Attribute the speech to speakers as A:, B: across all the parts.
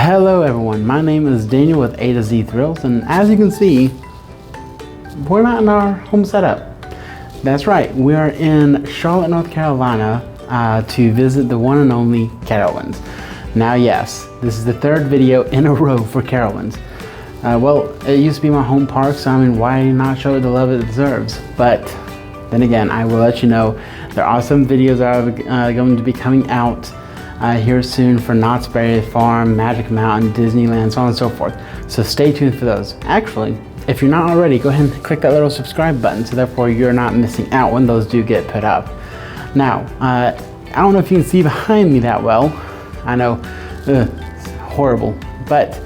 A: Hello everyone, my name is Daniel with A to Z Thrills, and as you can see, we're not in our home setup. That's right, we are in Charlotte, North Carolina to visit the one and only Carowinds. Now yes, this is the third video in a row for Carowinds. Well, it used to be my home park, so I mean, why not show it the love it deserves? But then again, I will let you know there are some videos that are going to be coming out here soon for Knott's Berry Farm, Magic Mountain, Disneyland, so on and so forth. So stay tuned for those. Actually, if you're not already, go ahead and click that little subscribe button so therefore you're not missing out when those do get put up. Now, I don't know if you can see behind me that well. I know, it's horrible, but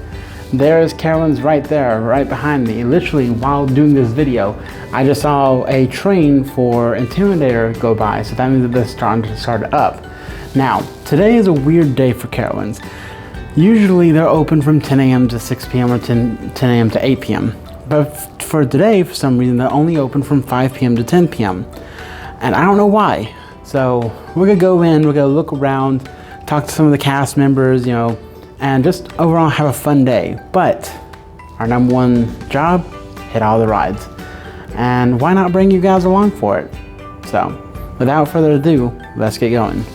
A: there's Carowinds right there, right behind me. Literally, while doing this video, I just saw a train for Intimidator go by, so that means that they're starting to start up. Now, today is a weird day for Carowinds. Usually they're open from 10 a.m. to 6 p.m. or 10 a.m. to 8 p.m. But for today, for some reason, they're only open from 5 p.m. to 10 p.m. And I don't know why. So we're gonna go in, we're gonna look around, talk to some of the cast members, you know, and just overall have a fun day. But our number one job, hit all the rides. And why not bring you guys along for it? So without further ado, let's get going.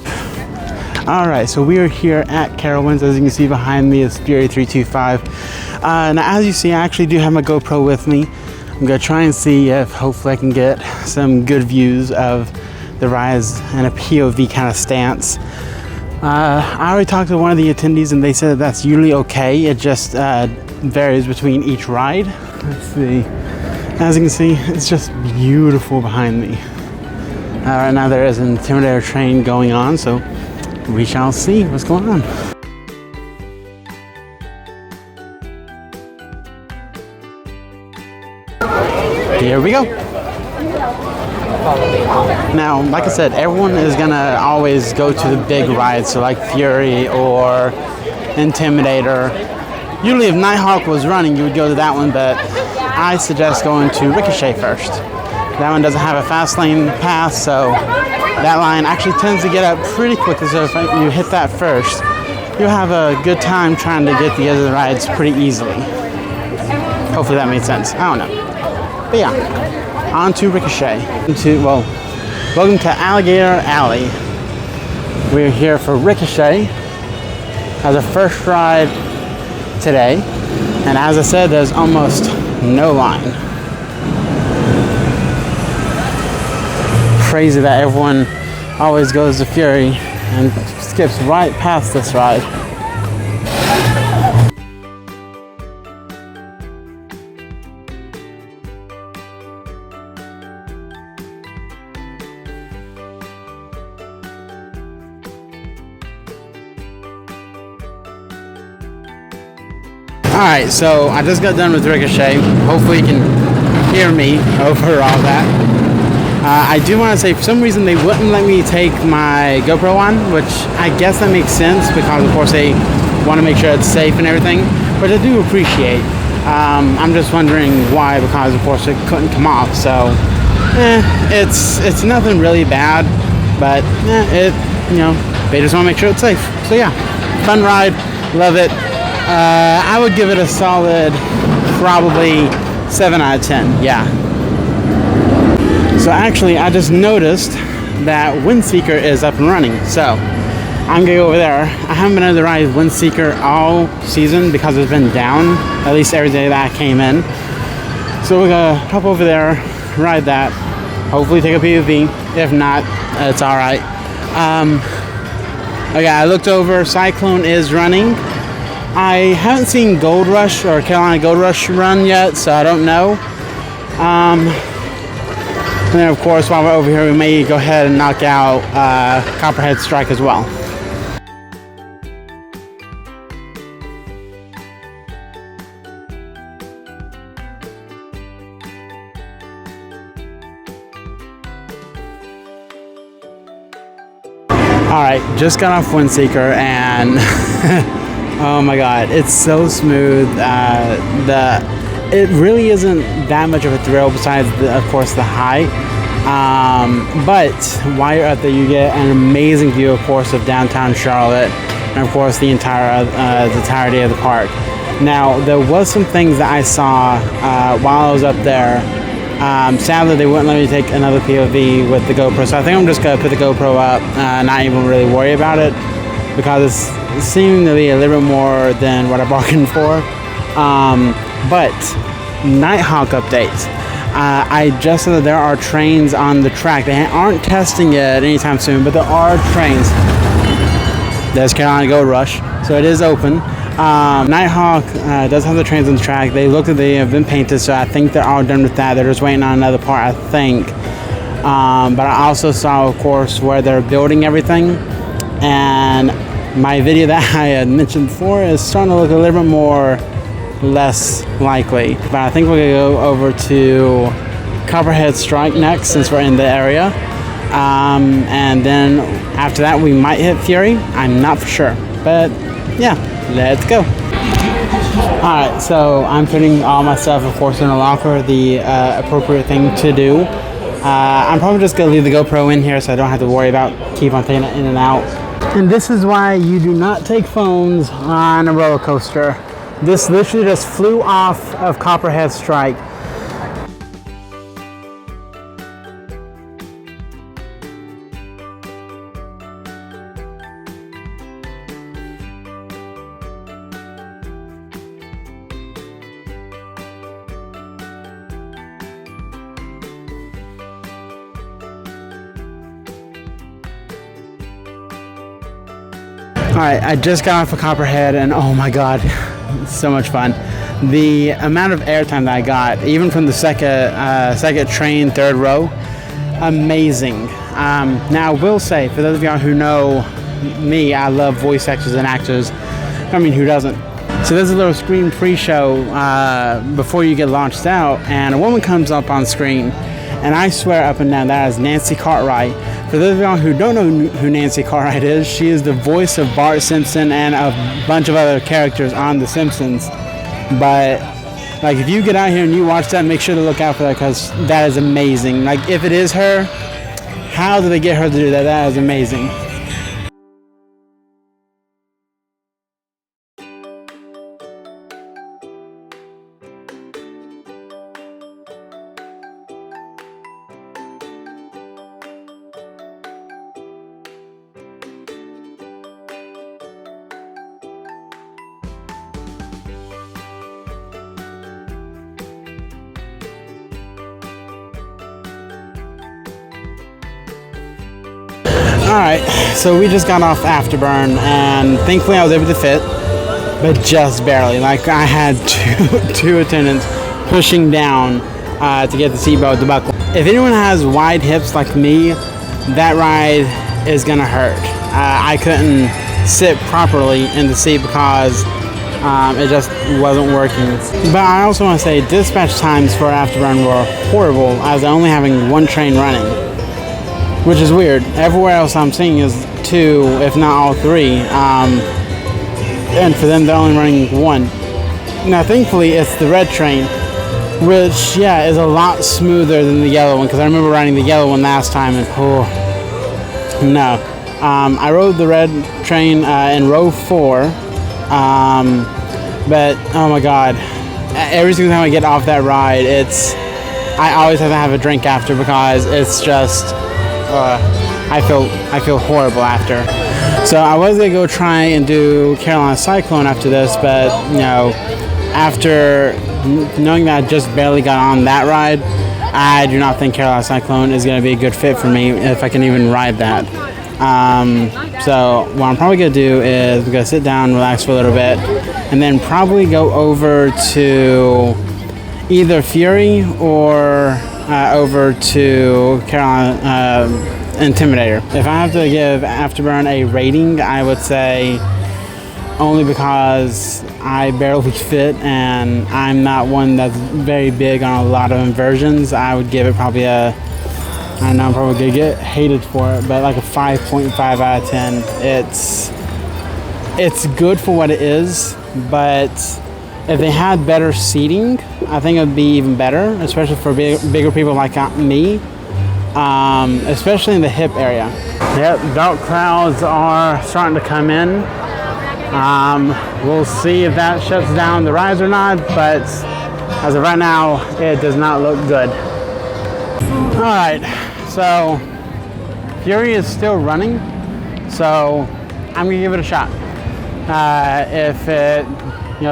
A: All right, so we are here at Carowinds. As you can see behind me is Fury 325. Now as you see, I actually do have my GoPro with me. I'm gonna try and see if hopefully I can get some good views of the rides in a POV kind of stance. I already talked to one of the attendees and they said that's usually okay. It just varies between each ride. Let's see. As you can see, it's just beautiful behind me. Right now there is an Intimidator Train going on, so we shall see what's going on. Here we go. Now, like I said, everyone is gonna always go to the big rides, so like Fury or Intimidator. Usually if Nighthawk was running, you would go to that one, but I suggest going to Ricochet first. That one doesn't have a fast lane pass, so that line actually tends to get up pretty quickly, so if you hit that first, you'll have a good time trying to get the other rides pretty easily. Hopefully that made sense. I don't know. But yeah, on to Ricochet. Welcome to Alligator Alley. We're here for Ricochet as a first ride today, and as I said, there's almost no line. Crazy that everyone always goes to Fury and skips right past this ride. Alright, so I just got done with Ricochet. Hopefully you can hear me over all that. I do want to say, for some reason they wouldn't let me take my GoPro on, which I guess that makes sense because of course they want to make sure it's safe and everything, which I do appreciate. I'm just wondering why, because of course it couldn't come off, so it's nothing really bad, but you know, they just want to make sure it's safe. So yeah, fun ride, love it. I would give it a solid probably 7 out of 10, yeah. So actually, I just noticed that Windseeker is up and running. So I'm gonna go over there. I haven't been able to ride Windseeker all season because it's been down, at least every day that I came in. So we're gonna hop over there, ride that, hopefully take a POV. If not, it's all right. Okay, I looked over, Cyclone is running. I haven't seen Gold Rush or Carolina Gold Rush run yet, so I don't know. And then of course, while we're over here, we may go ahead and knock out Copperhead Strike as well. Alright, just got off Windseeker and oh my god, it's so smooth. It really isn't that much of a thrill besides, of course, the height. But while you're out there, you get an amazing view, of course, of downtown Charlotte. and of course the entirety of the park. Now, there was some things that I saw while I was up there. Sadly, they wouldn't let me take another POV with the GoPro, so I think I'm just going to put the GoPro up, not even really worry about it, because it's seeming to be a little bit more than what I bargained for. But Nighthawk Updates. I just saw that there are trains on the track. They aren't testing it anytime soon, but there are trains. There's Carolina Gold Rush, so it is open. Nighthawk does have the trains on the track. They look like they have been painted, so I think they're all done with that. They're just waiting on another part, I think. But I also saw, of course, where they're building everything. And my video that I had mentioned before is starting to look a little bit more less likely. But I think we're going to go over to Copperhead Strike next, since we're in the area. And then after that, we might hit Fury. I'm not for sure. But yeah, let's go. Alright, so I'm putting all my stuff, of course, in a locker, the appropriate thing to do. I'm probably just going to leave the GoPro in here so I don't have to worry about keep on taking it in and out. And this is why you do not take phones on a roller coaster. This literally just flew off of Copperhead Strike. Alright, I just got off of Copperhead and oh my god, so much fun. The amount of airtime that I got, even from the second train, third row, amazing. Now I will say, for those of y'all who know me, I love voice actors and actors. I mean, who doesn't? So there's a little screen pre-show before you get launched out, and a woman comes up on screen, and I swear up and down that is Nancy Cartwright. For those of y'all who don't know who Nancy Cartwright is, she is the voice of Bart Simpson and a bunch of other characters on The Simpsons. But like, if you get out here and you watch that, make sure to look out for that, because that is amazing. Like, if it is her, how did they get her to do that? That is amazing. Alright, so we just got off Afterburn, and thankfully I was able to fit, but just barely. Like, I had two attendants pushing down to get the seatbelt to buckle. If anyone has wide hips like me, that ride is gonna hurt. I couldn't sit properly in the seat because it just wasn't working. But I also want to say dispatch times for Afterburn were horrible, as I'm only having one train running, which is weird. Everywhere else I'm seeing is 2, if not all 3. And for them, they're only running 1. Now, thankfully, it's the red train, which, yeah, is a lot smoother than the yellow one, because I remember riding the yellow one last time, and oh, no. I rode the red train in row 4, but, oh my god, every single time I get off that ride, I always have to have a drink after, because it's just, I feel horrible after. So I was gonna go try and do Carolina Cyclone after this, but you know, after knowing that I just barely got on that ride, I do not think Carolina Cyclone is gonna be a good fit for me if I can even ride that. So what I'm probably gonna do is I'm gonna sit down, relax for a little bit, and then probably go over to either Fury or over to Carolina Intimidator. If I have to give Afterburn a rating, I would say, only because I barely fit and I'm not one that's very big on a lot of inversions, I would give it probably I know I'm probably gonna get hated for it, but like a 5.5 out of 10. It's good for what it is, but if they had better seating, I think it would be even better, especially for bigger people like me, especially in the hip area. Yep, dark clouds are starting to come in. We'll see if that shuts down the rides or not, but as of right now, it does not look good. All right, so Fury is still running, so I'm gonna give it a shot. If it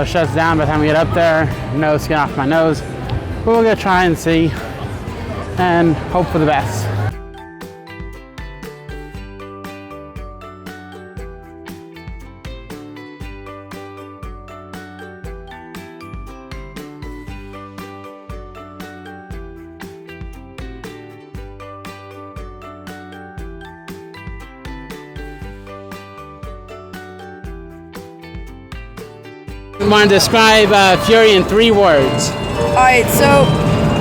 A: shuts down by the time we get up there, no skin off my nose, but we're gonna try and see and hope for the best. I want to describe Fury in 3 words.
B: Alright, so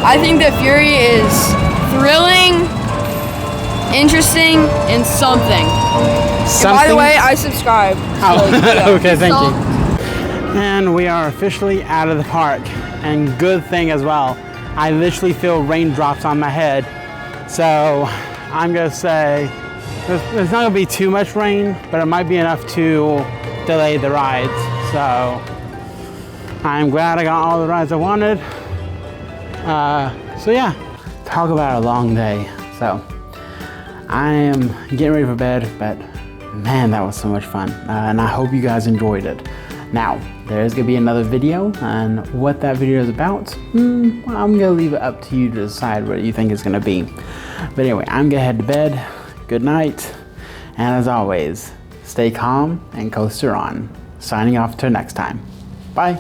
B: I think that Fury is thrilling, interesting, and something. And by the way, I subscribe.
A: Oh,
B: So, yeah.
A: okay, thank you. And we are officially out of the park. And good thing as well, I literally feel raindrops on my head. So I'm going to say there's not going to be too much rain, but it might be enough to delay the rides. So I'm glad I got all the rides I wanted. So yeah, talk about a long day. So I am getting ready for bed, but man, that was so much fun. And I hope you guys enjoyed it. Now, there's gonna be another video, and what that video is about, I'm gonna leave it up to you to decide what you think it's gonna be. But anyway, I'm gonna head to bed. Good night. And as always, stay calm and coaster on. Signing off till next time. Bye.